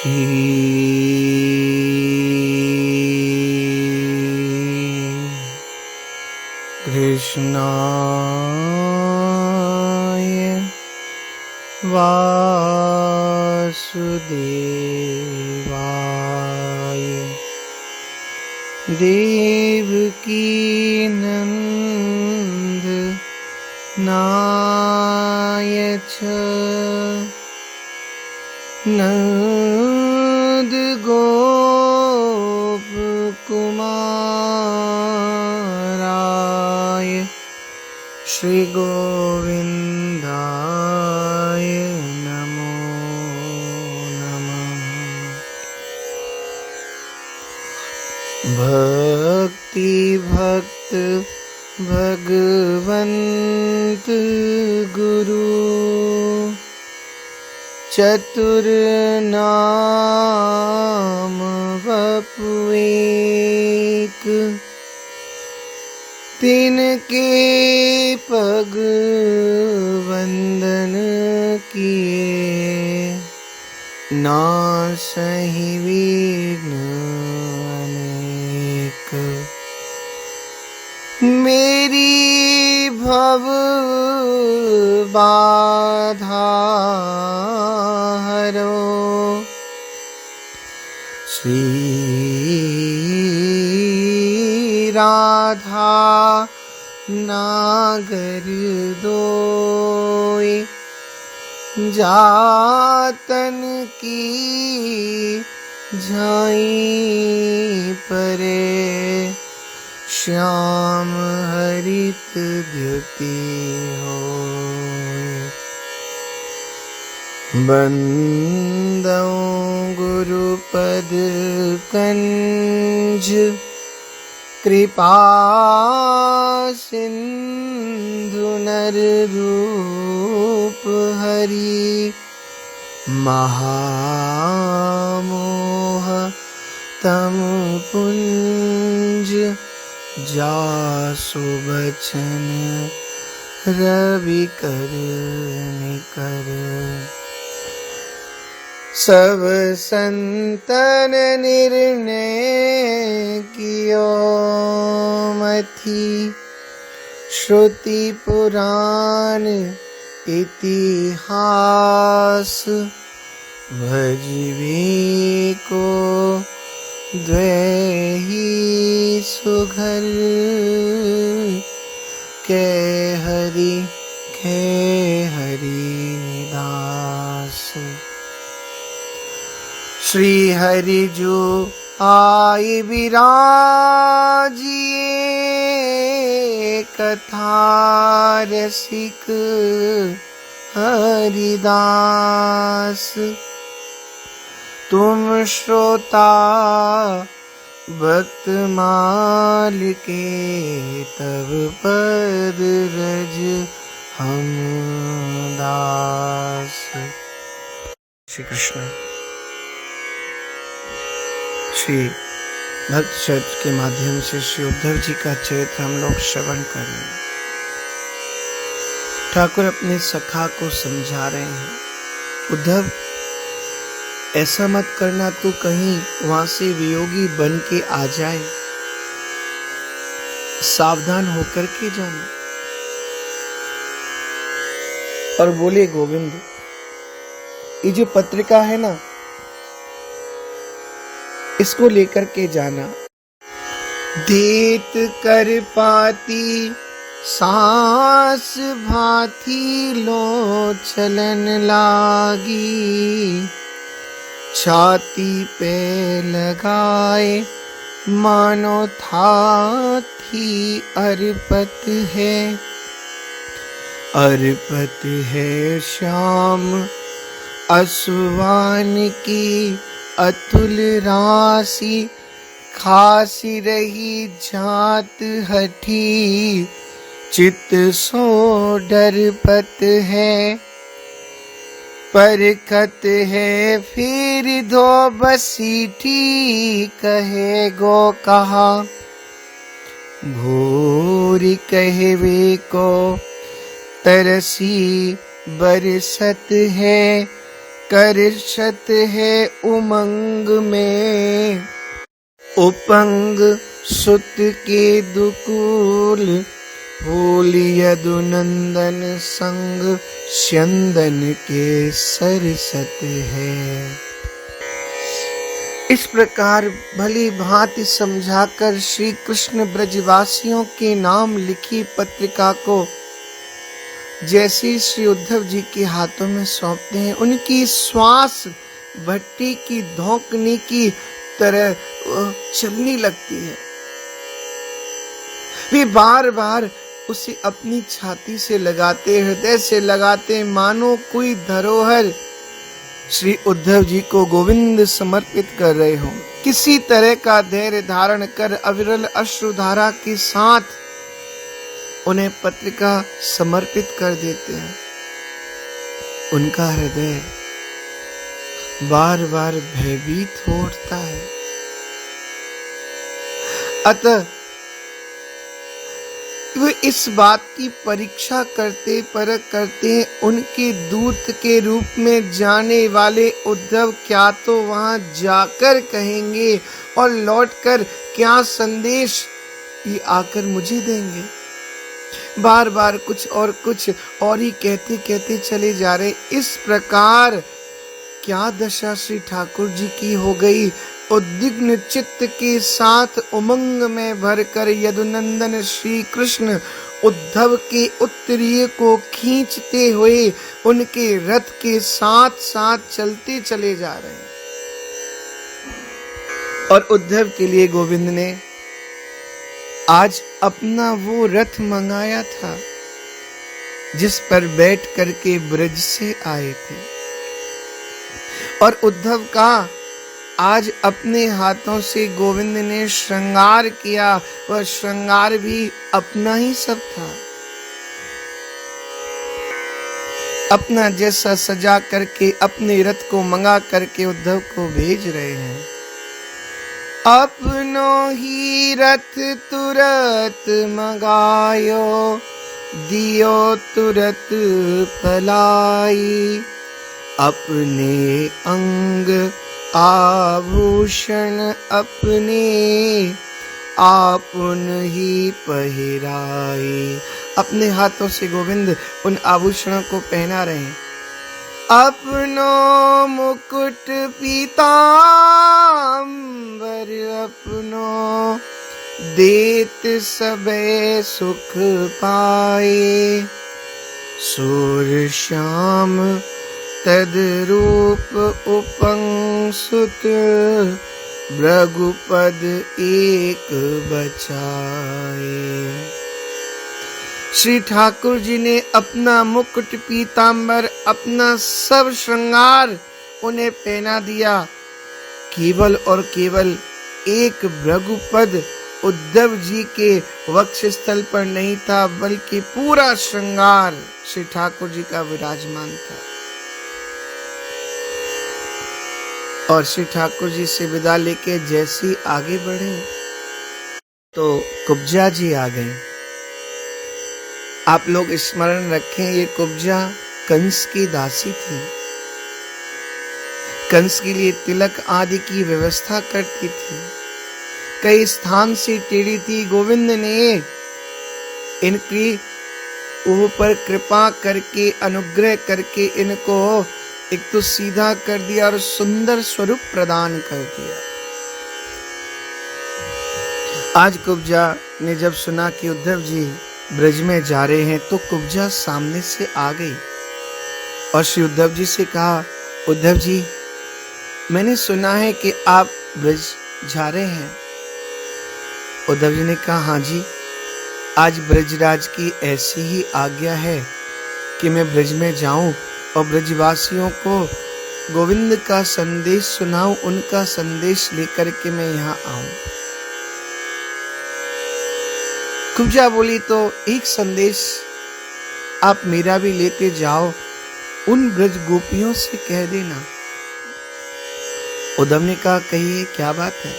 श्री कृष्णाय वासुदेवाय देवकी नंदनाय च नंद गोप कुमाराय श्री गोविंदाय नमो नमः। भक्ति भक्त भगवंत गुरु चतुर नाम वपु एक, तिनके पग वंदन किए, नासहि विघ्न अनेक। मेरी भव बाधा हरो श्री राधा नागर दोय, जातन की झाई परे, श्याम हरित द्युति होय। बंदौ गुरुपद कंज, कृपा सिंधु नर रूप हरि, महामोह तम पुंज, जासु बचन रवि कर निकर। सब संतन निर्णय कियो मथि, श्रुति पुराण इतिहास, भजवे को द्वैही सुघर, कै हरि दास। श्री हरि जो आए विराजिए, कथा रसिक हरिदास। तुम श्रोता भक्त माल के, तब पद रज हम दास। श्री कृष्ण। श्री भक्त चरित्र के माध्यम से श्री उद्धव जी का चरित्र हम लोग श्रवण कर रहे हैं। ठाकुर अपने सखा को समझा रहे हैं, उद्धव ऐसा मत करना, तू कहीं वहां से वियोगी बन के आ जाए, सावधान होकर के जाना। और बोले गोविंद, ये जो पत्रिका है ना, इसको लेकर के जाना। देत कर पाती सांस भाती, लो चलन लागी, छाती पे लगाए मानो था थी अर्पत है। अर्पत है श्याम असुवान की, अतुल राशि खासी रही जात हठी, चित्त सो डरपत है। परखत है फिर दो बसीठी, कहे गो कहा भूरी कहवे को, तरसी बरसत है करशत है उमंग में, उपंग सुत के दुकूल, फूल यदुनंदन संग स्यंदन के सरसत है। इस प्रकार भली भांति समझाकर श्री कृष्ण ब्रजवासियों के नाम लिखी पत्रिका को जैसे श्री उद्धव जी के हाथों में सौंपते हैं, उनकी श्वास भट्टी की धौंकने की तरह चलने लगती है। वे बार बार उसे अपनी छाती से लगाते, हृदय से लगाते, मानो कोई धरोहर श्री उद्धव जी को गोविंद समर्पित कर रहे हो। किसी तरह का धैर्य धारण कर अविरल अश्रुधारा के साथ उन्हें पत्रिका समर्पित कर देते हैं। उनका हृदय बार बार भयभीत हो उठता है। अतः वे इस बात की परीक्षा करते परख करते हैं, उनके दूत के रूप में जाने वाले उद्धव क्या तो वहां जाकर कहेंगे और लौटकर क्या संदेश ये आकर मुझे देंगे। बार बार कुछ और ही कहते कहते चले जा रहे। इस प्रकार क्या दशा श्री ठाकुर जी की हो गई। उद्विग्न चित्त के साथ उमंग में भरकर यदुनंदन श्री कृष्ण उद्धव के उत्तरीय को खींचते हुए उनके रथ के साथ साथ चलते चले जा रहे हैं। और उद्धव के लिए गोविंद ने आज अपना वो रथ मंगाया था जिस पर बैठ करके ब्रज से आए थे, और उद्धव का आज अपने हाथों से गोविंद ने श्रृंगार किया। वह श्रृंगार भी अपना ही सब था। अपना जैसा सजा करके अपने रथ को मंगा करके उद्धव को भेज रहे हैं। अपनो ही रथ तुरत मंगायो, दियो तुरत फलाई, अपने अंग आभूषण अपने आपुन ही पहिराए। अपने हाथों से गोविंद उन आभूषणों को पहना रहे हैं। अपनो मुकुट पीतांबर अपनो, देत सबे सुख पाए, सूर श्याम तदरूप उपंग सुत, भृगुपद एक बचाए। श्री ठाकुर जी ने अपना मुकुट पीतांबर, अपना सब श्रृंगार उन्हें पहना दिया। केवल और केवल एक भृगुपद उद्धव जी के वक्षस्थल पर नहीं था, बल्कि पूरा श्रृंगार श्री ठाकुर जी का विराजमान था। और श्री ठाकुर जी से विदा लेके जैसे ही आगे बढ़े तो कुब्जा जी आ गए। आप लोग स्मरण रखें, ये कुब्जा कंस की दासी थी। कंस के लिए तिलक आदि की व्यवस्था करती थी। कई स्थान से टेढ़ी थी। गोविंद ने इनकी ऊपर कृपा करके, अनुग्रह करके इनको एक तो सीधा कर दिया और सुंदर स्वरूप प्रदान कर दिया। आज कुब्जा ने जब सुना कि उद्धव जी ब्रज में जा रहे हैं तो कुब्जा सामने से आ गई और श्री उद्धव जी से कहा, उद्धव जी मैंने सुना है कि आप ब्रज जा रहे हैं। उद्धव जी ने कहा, हाँ जी, आज ब्रजराज की ऐसी ही आज्ञा है कि मैं ब्रज में जाऊं और ब्रजवासियों को गोविंद का संदेश सुनाऊं, उनका संदेश लेकर के मैं यहाँ आऊं। कुब्जा बोली, तो एक संदेश आप मेरा भी लेते जाओ, उन ब्रज गोपियों से कह देना। उद्धव ने कहा, कहिए क्या बात है।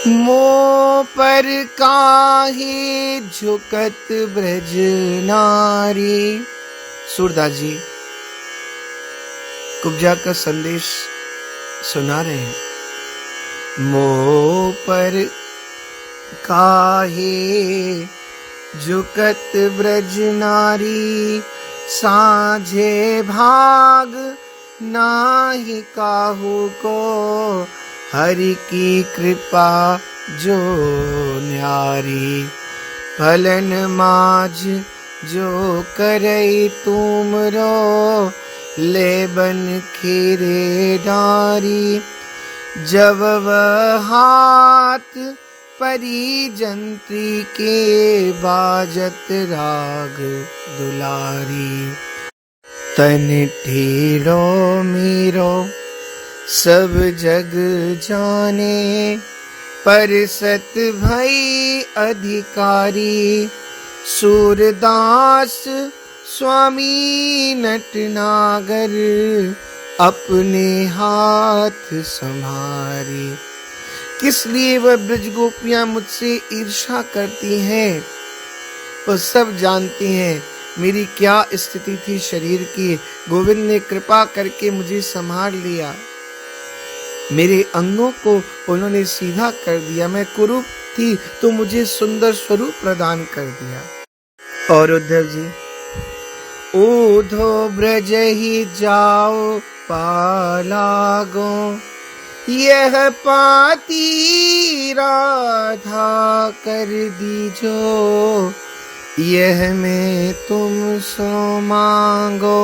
मोह पर काहे झुकत ब्रज नारी। सूरदास जी, कुब्जा का संदेश सुना रहे हैं। मोह पर काहे झुकत ब्रज नारी, साझे भाग नाही काहू को, हरि की कृपा जो न्यारी। फलन माझ जो करई तुमरो, लेबन खीरे डारी। जब वह हाथ परी जंत्री के, बाजत राग दुलारी। तन ढीलो मीरो सब जग जाने, परसत भई अधिकारी। सूरदास स्वामी नटनागर, अपने हाथ संभारी। किस लिए वह ब्रज गोपियां मुझसे ईर्ष्या करती हैं? वो सब जानती हैं मेरी क्या स्थिति थी शरीर की। गोविंद ने कृपा करके मुझे संभाल लिया, मेरे अंगों को उन्होंने सीधा कर दिया। मैं कुरूप थी तो मुझे सुंदर स्वरूप प्रदान कर दिया। और उद्धव जी, ऊधो ब्रज ही जाओ पालागो, यह पाती राधा कर दीजो। यह मैं तुम सो मांगो,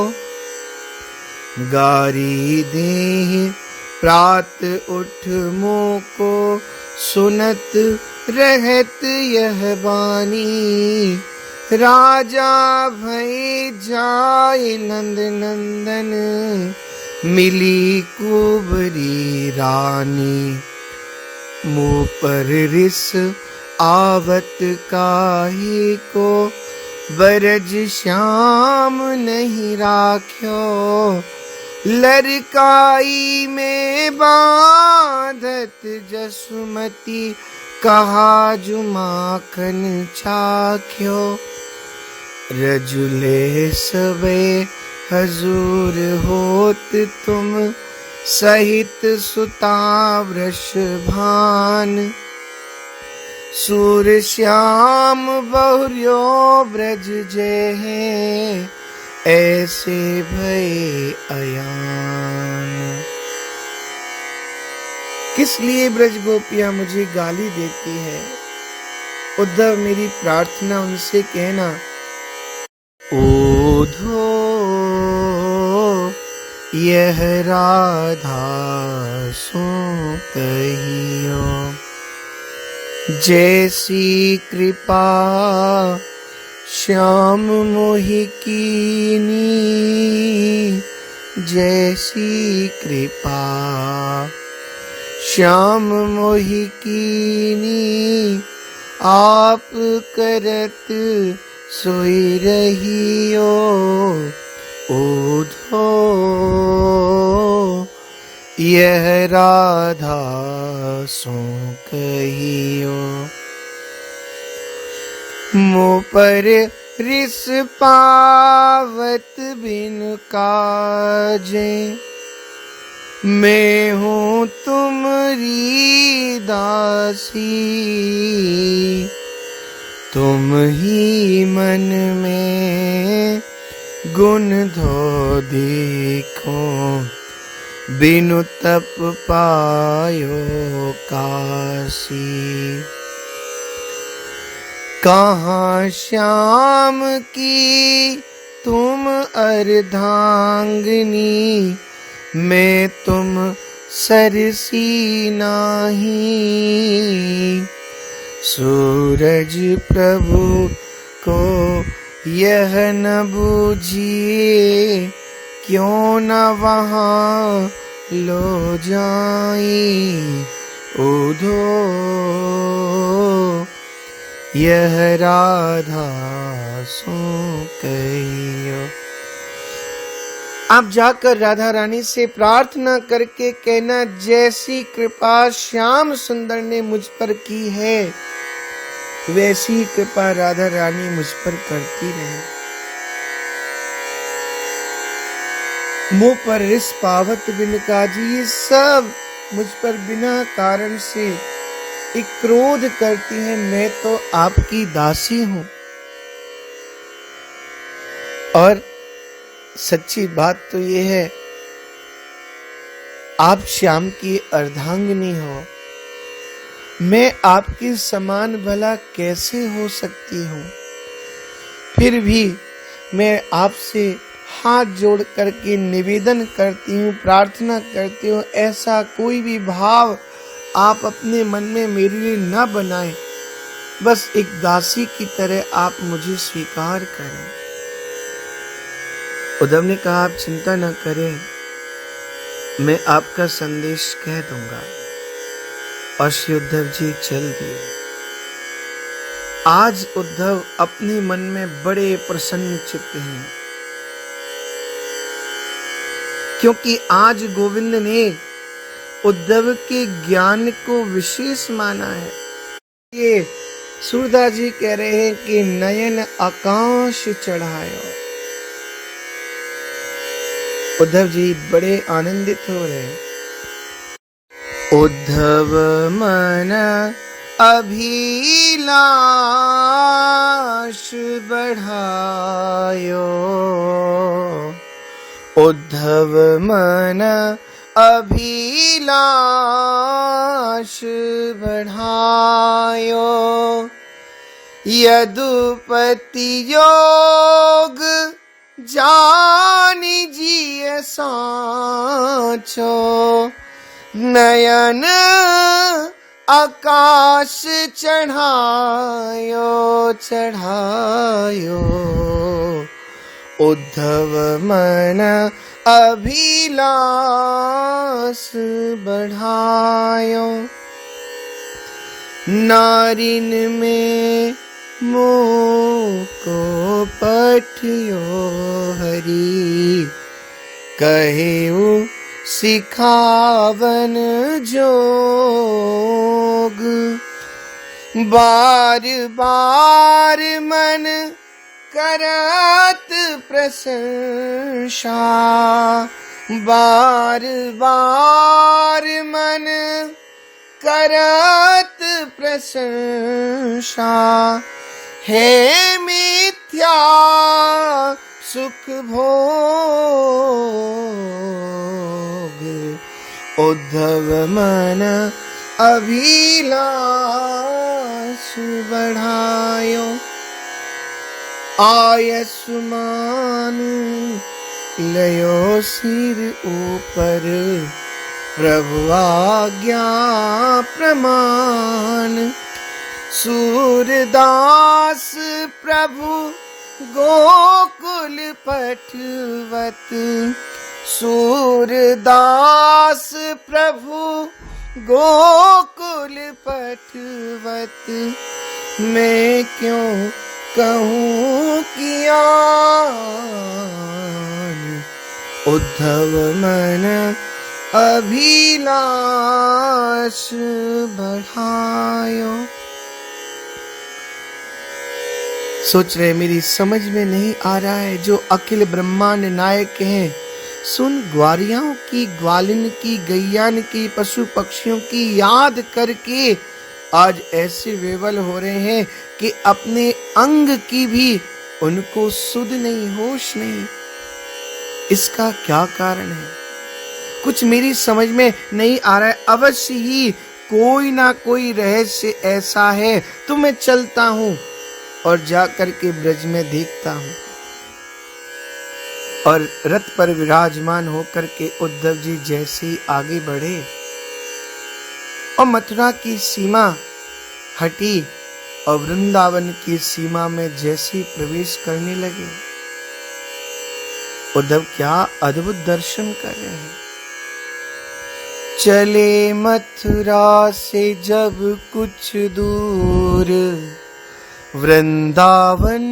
गारी दे प्रात उठ मोको, सुनत रहत यह बानी। राजा भय जाय नंद नंदन, मिली कुबरी रानी। मुँह पर रिस आवत काहे को, बरज श्याम नहीं राख्यो। लरकाई में बांधत जसुमती, कहा जु माखन चाख्यो। रजुले सबे हजूर होत तुम, सहित सुता वृषभान। सूर श्याम बहुर्यो ब्रज जय है, ऐसे भय अयान। किस लिए ब्रज गोपियां मुझे गाली देती है? उद्धव, मेरी प्रार्थना उनसे कहना, ओधो यह राधा सो कहियो। जैसी कृपा श्याम मोहि कीनी, जैसी कृपा श्याम मोहि कीनी। आप करत सोई रहियो, ओधो यह राधा सो कहियो। मुँह पर रिस पावत बिन काजे, मैं हूँ तुम्हारी दासी। तुम ही मन में गुण धो देखो, बिनु तप पायो कासी। कहाँ श्याम की तुम अर्धांगिनी, मैं तुम सरसी नाही। सूरज प्रभु को यह न बूझिए, क्यों न वहाँ लो जाई। ओधो यह राधा सो कहियो। आप जाकर राधा रानी से प्रार्थना करके कहना, जैसी कृपा श्याम सुंदर ने मुझ पर की है, वैसी कृपा राधा रानी मुझ पर करती रहे। मुँह पर रिस पावत बिन काजी, ये सब मुझ पर बिना कारण से एक क्रोध करती हैं। मैं तो आपकी दासी हूं और सच्ची बात तो ये है, आप श्याम की अर्धांगिनी हो, मैं आपके समान भला कैसे हो सकती हूँ। फिर भी मैं आपसे हाथ जोड़ करके निवेदन करती हूँ, प्रार्थना करती हूँ, ऐसा कोई भी भाव आप अपने मन में मेरे लिए न बनाएं, बस एक दासी की तरह आप मुझे स्वीकार करें। उद्धव ने कहा, आप चिंता न करें, मैं आपका संदेश कह दूंगा। और श्री उद्धव जी चल दिए। आज उद्धव अपने मन में बड़े प्रसन्न चित्त हैं, क्योंकि आज गोविंद ने उद्धव के ज्ञान को विशेष माना है। ये सूरदास जी कह रहे हैं कि नयन आकाश चढ़ायो। उद्धव जी बड़े आनंदित हो रहे हैं। उद्धव मन अभिलाष बढ़ायो, उद्धव मन अभिलाष बढ़ायो, यदुपति योग जानि जिय साँचो, नयन आकाश चढ़ायो चढ़ायो, उद्धव मन अभिलाष बढ़ायो, नारिन में मोह को पठियो हरि, कहेउ सिखावन जोग, बार बार मन करत प्रशंसा, बार बार मन करत प्रशंसा, हे मिथ्या सुख भोग, उद्धव मन अभिलाष बढ़ायो, आयुष्मान लयो सिर ऊपर, प्रभु आज्ञा प्रमाण, सूरदास प्रभु गोकुल पठवत, सूरदास प्रभु गोकुल पठवत, मैं क्यों कहूँ कियान, उद्धव मन अभिलाष बढ़ायो। सोच रहे मेरी समझ में नहीं आ रहा है, जो अखिल ब्रह्मांड नायक हैं, सुन ग्वारियां की, ग्वालिन की, गैयान की, पशु पक्षियों की याद करके आज ऐसे विवल हो रहे हैं कि अपने अंग की भी उनको सुध नहीं, होश नहीं। इसका क्या कारण है? कुछ मेरी समझ में नहीं आ रहा है। अवश्य ही कोई ना कोई रहस्य ऐसा है, तो मैं चलता हूं और जाकर के ब्रज में देखता हूं। और रथ पर विराजमान होकर के उद्धव जी जैसे ही आगे बढ़े और मथुरा की सीमा हटी और वृंदावन की सीमा में जैसे प्रवेश करने लगे, उद्धव क्या अद्भुत दर्शन कर रहे हैं। चले मथुरा से जब कुछ दूर, वृंदावन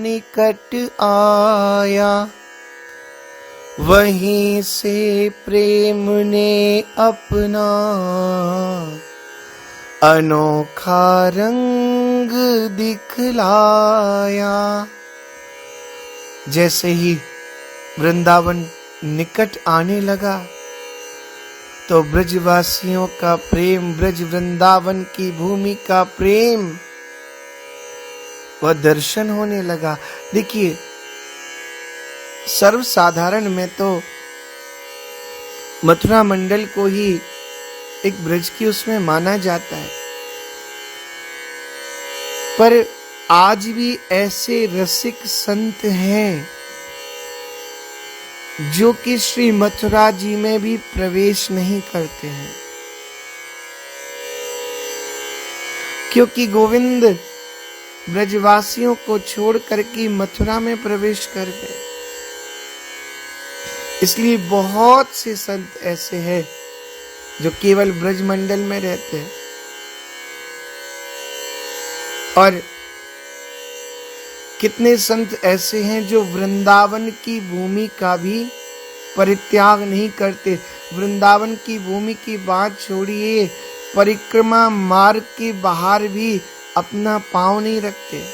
निकट आया, वहीं से प्रेम ने अपना अनोखा रंग दिखलाया। जैसे ही वृंदावन निकट आने लगा तो ब्रजवासियों का प्रेम, ब्रज वृंदावन की भूमि का प्रेम वह दर्शन होने लगा। देखिए, सर्वसाधारण में तो मथुरा मंडल को ही एक ब्रज की उसमें माना जाता है, पर आज भी ऐसे रसिक संत हैं जो कि श्री मथुरा जी में भी प्रवेश नहीं करते हैं, क्योंकि गोविंद ब्रजवासियों को छोड़ करके मथुरा में प्रवेश कर गए। इसलिए बहुत से संत ऐसे हैं जो केवल ब्रज मंडल में रहते हैं और कितने संत ऐसे हैं जो वृंदावन की भूमि का भी परित्याग नहीं करते। वृंदावन की भूमि की बात छोड़िए, परिक्रमा मार्ग के बाहर भी अपना पांव नहीं रखते।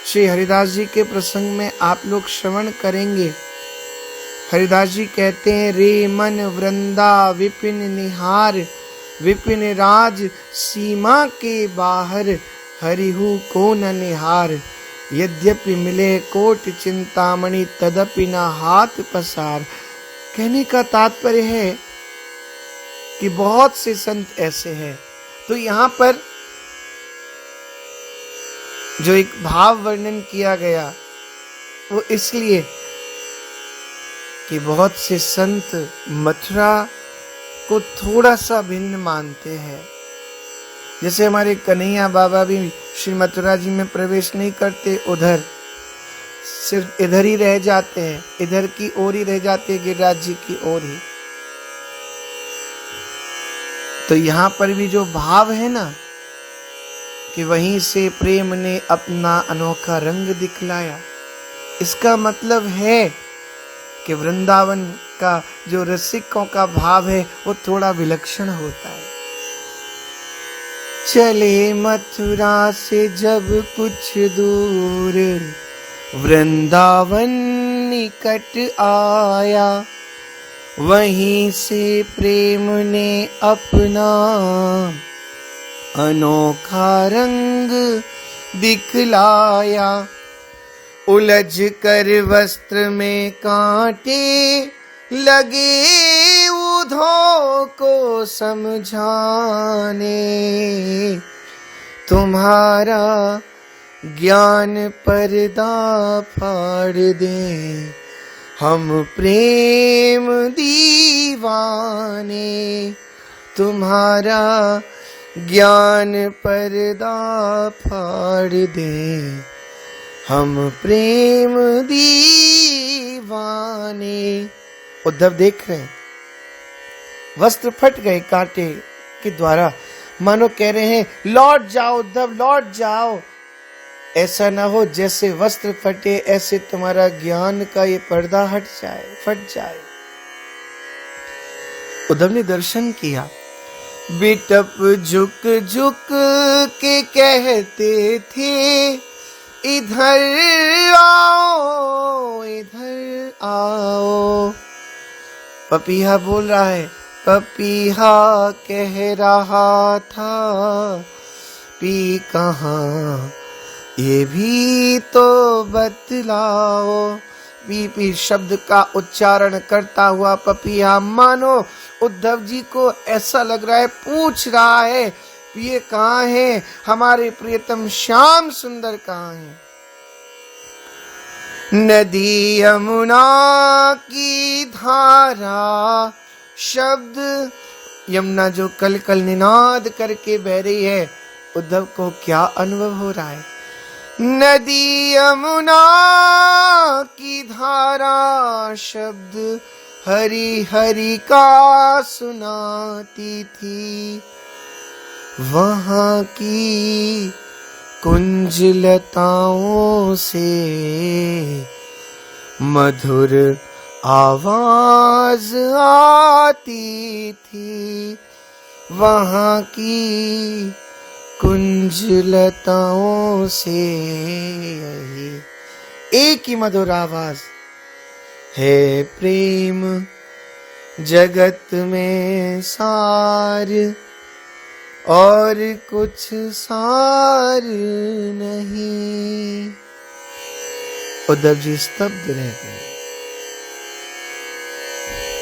श्री हरिदास जी के प्रसंग में आप लोग श्रवण करेंगे, हरिदास जी कहते हैं, रे मन वृंदा विपिन निहार, विपिन राज सीमा के बाहर, हरिहु को न निहार, यद्यपि मिले कोट चिंतामणि तदपि न हाथ पसार। कहने का तात्पर्य है कि बहुत से संत ऐसे हैं। तो यहाँ पर जो एक भाव वर्णन किया गया वो इसलिए कि बहुत से संत मथुरा को थोड़ा सा भिन्न मानते हैं। जैसे हमारे कन्हैया बाबा भी श्री मथुरा जी में प्रवेश नहीं करते, उधर सिर्फ इधर ही रह जाते हैं, इधर की ओर ही रह जाते हैं, गिरिराज जी की ओर ही। तो यहाँ पर भी जो भाव है ना कि वहीं से प्रेम ने अपना अनोखा रंग दिखलाया, इसका मतलब है कि वृंदावन का जो रसिकों का भाव है वो थोड़ा विलक्षण होता है। चले मथुरा से जब कुछ दूर, वृंदावन निकट आया, वहीं से प्रेम ने अपना अनोखा रंग दिखलाया। उलझ कर वस्त्र में कांटे लगे उधों को समझाने, तुम्हारा ज्ञान पर्दा फाड़ दे, हम प्रेम दीवाने, तुम्हारा ज्ञान पर्दा फाड़ दे, हम प्रेम दीवाने। उद्धव देख रहे हैं, वस्त्र फट गए कांटे के द्वारा, मानो कह रहे हैं लौट जाओ उद्धव, लौट जाओ। ऐसा ना हो जैसे वस्त्र फटे ऐसे तुम्हारा ज्ञान का ये पर्दा हट जाए, फट जाए। उद्धव ने दर्शन किया, बिटप झुक झुक के कहते थे, इधर आओ, इधर आओ। पपीहा बोल रहा है, पपीहा कह रहा था, पी कहाँ ये भी तो बतलाओ। पी पी शब्द का उच्चारण करता हुआ पपीहा मानो उद्धव जी को ऐसा लग रहा है, पूछ रहा है ये कहाँ है, हमारे प्रियतम श्याम सुंदर कहाँ है। नदी यमुना की धारा शब्द, यमुना जो कल कल निनाद करके बह रही है, उद्धव को क्या अनुभव हो रहा है। नदी यमुना की धारा शब्द हरि हरि का सुनाती थी, वहाँ की कुंजलताओं से मधुर आवाज आती थी, वहाँ की कुंजलताओं से एक ही मधुर आवाज है प्रेम जगत में सार, और कुछ सार नहीं। उद्धव जी स्तब्ध रह गए।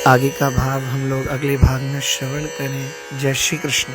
आगे का भाव हम लोग अगले भाग में श्रवण करें। जय श्री कृष्ण।